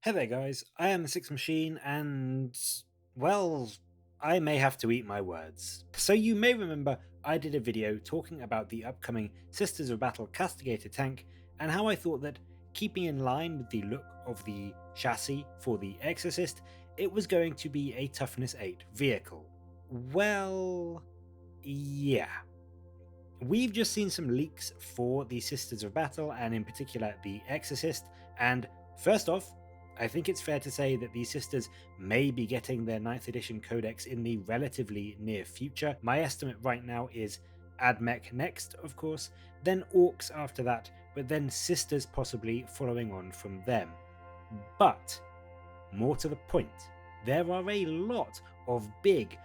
Hey there, guys. I am the Six Machine, and well, I may have to eat my words. So, you may remember I did a video talking about the upcoming Sisters of Battle Castigator tank and how I thought that, keeping in line with the look of the chassis for the Exorcist, it was going to be a Toughness 8 vehicle. Well, yeah. We've just seen some leaks for the Sisters of Battle, and in particular the Exorcist, and first off, I think it's fair to say that these sisters may be getting their 9th edition codex in the relatively near future. My estimate right now is Admech next, of course, then Orcs after that, but then Sisters possibly following on from them. But, more to the point, there are a lot of big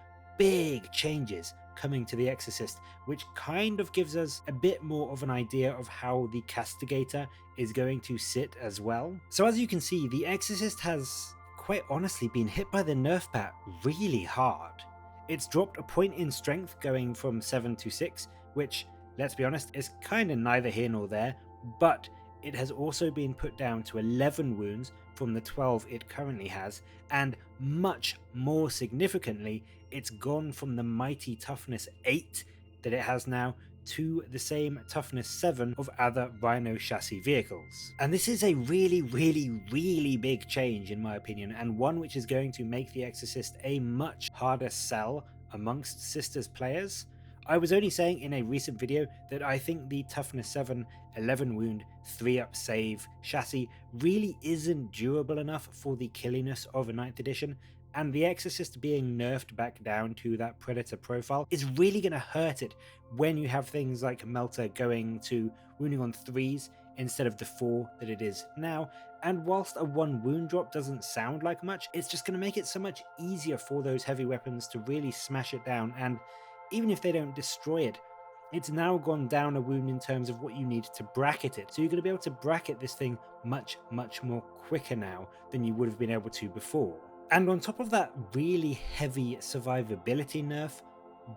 changes coming to the Exorcist, which kind of gives us a bit more of an idea of how the Castigator is going to sit as well. So as you can see, the Exorcist has quite honestly been hit by the nerf bat really hard. It's dropped a point in strength going from 7 to 6, which, let's be honest, is kind of neither here nor there, but it has also been put down to 11 wounds from the 12 it currently has, and much more significantly, it's gone from the mighty Toughness 8 that it has now to the same Toughness 7 of other Rhino chassis vehicles. And this is a really big change in my opinion, and one which is going to make the Exorcist a much harder sell amongst Sisters players. I was only saying in a recent video that I think the Toughness 7 11 wound 3-up save chassis really isn't durable enough for the killiness of a 9th edition, and the Exorcist being nerfed back down to that Predator profile is really going to hurt it when you have things like Melter going to wounding on 3s instead of the 4 that it is now. And whilst a 1 wound drop doesn't sound like much, it's just going to make it so much easier for those heavy weapons to really smash it down, and even if they don't destroy it, it's now gone down a wound in terms of what you need to bracket it. So you're going to be able to bracket this thing much more quicker now than you would have been able to before. And on top of that really heavy survivability nerf,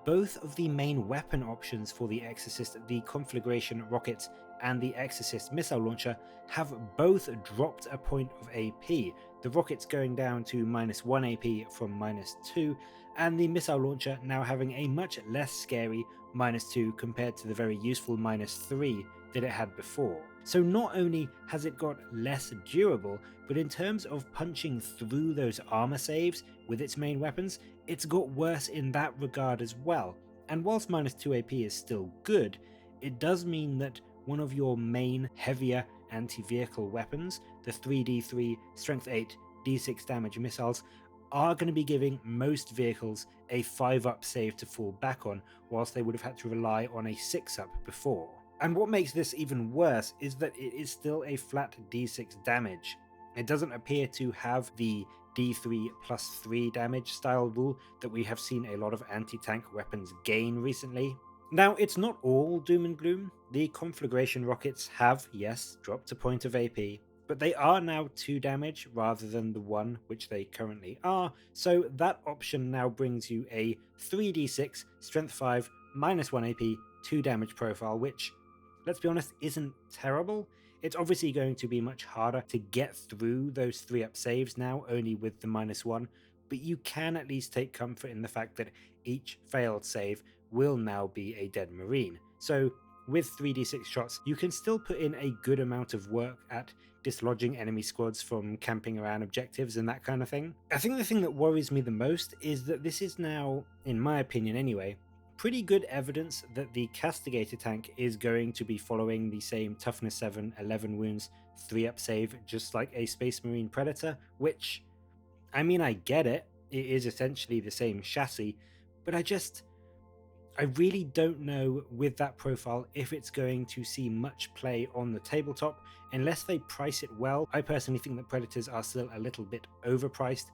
both of the main weapon options for the Exorcist, the Conflagration rockets and the Exorcist missile launcher, have both dropped a point of AP. The rockets going down to -1 AP from -2, and the missile launcher now having a much less scary -2 compared to the very useful -3 that it had before. So not only has it got less durable, but in terms of punching through those armor saves with its main weapons, it's got worse in that regard as well. And whilst -2 AP is still good, it does mean that one of your main heavier anti-vehicle weapons, the 3d3 strength 8 d6 damage missiles, are going to be giving most vehicles a 5-up save to fall back on, whilst they would have had to rely on a 6-up before. And what makes this even worse is that it is still a flat d6 damage. It doesn't appear to have the d3 plus 3 damage style rule that we have seen a lot of anti-tank weapons gain recently. Now, it's not all doom and gloom. The Conflagration rockets have, yes, dropped a point of AP, but they are now 2 damage rather than the 1 which they currently are, so that option now brings you a 3d6 strength 5 -1 AP 2 damage profile, which, let's be honest, isn't terrible. It's obviously going to be much harder to get through those 3-up saves now, only with the -1, but you can at least take comfort in the fact that each failed save will now be a dead Marine. So with 3d6 shots, you can still put in a good amount of work at dislodging enemy squads from camping around objectives and that kind of thing. I think the thing that worries me the most is that this is now, in my opinion anyway, pretty good evidence that the Castigator tank is going to be following the same Toughness 7, 11 wounds, 3-up save, just like a Space Marine Predator, which, I mean, I get it, it is essentially the same chassis, but I really don't know with that profile if it's going to see much play on the tabletop unless they price it well. I personally think that Predators are still a little bit overpriced,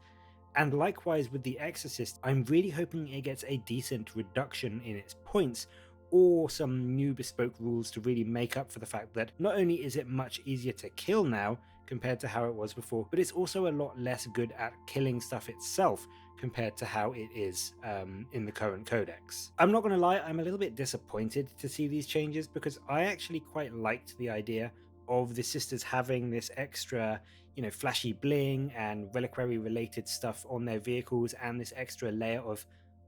and likewise with the Exorcist, I'm really hoping it gets a decent reduction in its points, or some new bespoke rules to really make up for the fact that not only is it much easier to kill now compared to how it was before, but it's also a lot less good at killing stuff itself compared to how it is in the current codex. I'm not going to lie, I'm a little bit disappointed to see these changes because I actually quite liked the idea of the sisters having this extra flashy bling and reliquary related stuff on their vehicles, and this extra layer of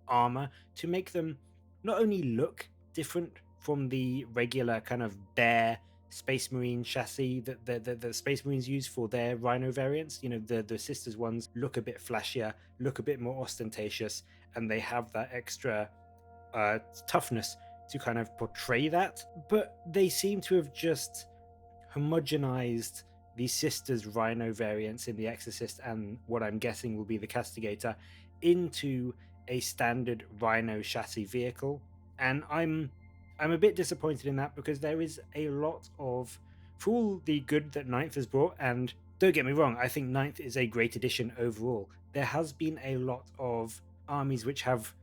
armor to make them not only look different from the regular kind of bare Space Marine chassis that the Space Marines use for their Rhino variants. The Sisters ones look a bit flashier, look a bit more ostentatious, and they have that extra toughness to kind of portray that. But they seem to have just homogenized the Sisters Rhino variants in the Exorcist and what I'm guessing will be the Castigator into a standard Rhino chassis vehicle. And I'm a bit disappointed in that, because there is a lot of, for all the good that 9th has brought, and don't get me wrong, I think 9th is a great addition overall, there has been a lot of armies which have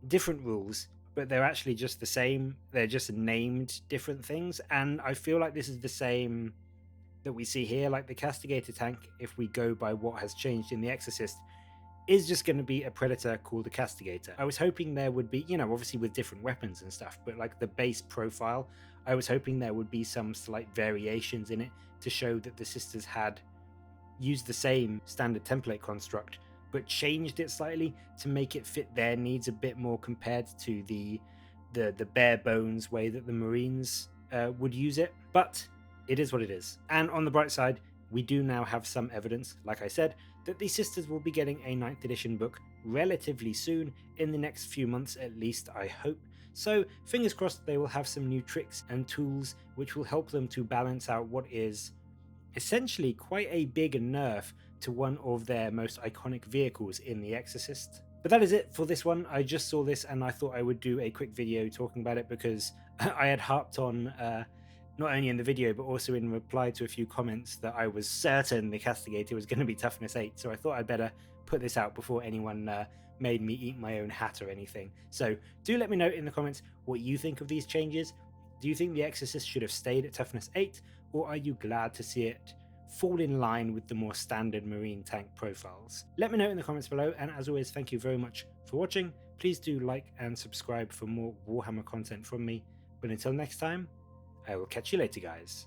different rules, but they're actually just the same. They're just named different things, and I feel like this is the same that we see here. Like the Castigator tank, if we go by what has changed in the Exorcist, is just going to be a Predator called the Castigator. I was hoping there would be, obviously with different weapons and stuff, but like the base profile, I was hoping there would be some slight variations in it to show that the Sisters had used the same standard template construct, but changed it slightly to make it fit their needs a bit more compared to the bare bones way that the Marines would use it. But it is what it is. And on the bright side, we do now have some evidence, like I said, that the Sisters will be getting a 9th edition book relatively soon, in the next few months at least, I hope. So fingers crossed they will have some new tricks and tools which will help them to balance out what is essentially quite a big nerf to one of their most iconic vehicles in the Exorcist. But that is it for this one. I just saw this and I thought I would do a quick video talking about it, because I had harped on not only in the video but also in reply to a few comments that I was certain the Castigator was going to be Toughness 8, so I thought I'd better put this out before anyone made me eat my own hat or anything. So do let me know in the comments what you think of these changes. Do you think the Exorcist should have stayed at Toughness 8, or are you glad to see it fall in line with the more standard Marine tank profiles? Let me know in the comments below, and as always, thank you very much for watching. Please do like and subscribe for more Warhammer content from me. But until next time, I will catch you later, guys.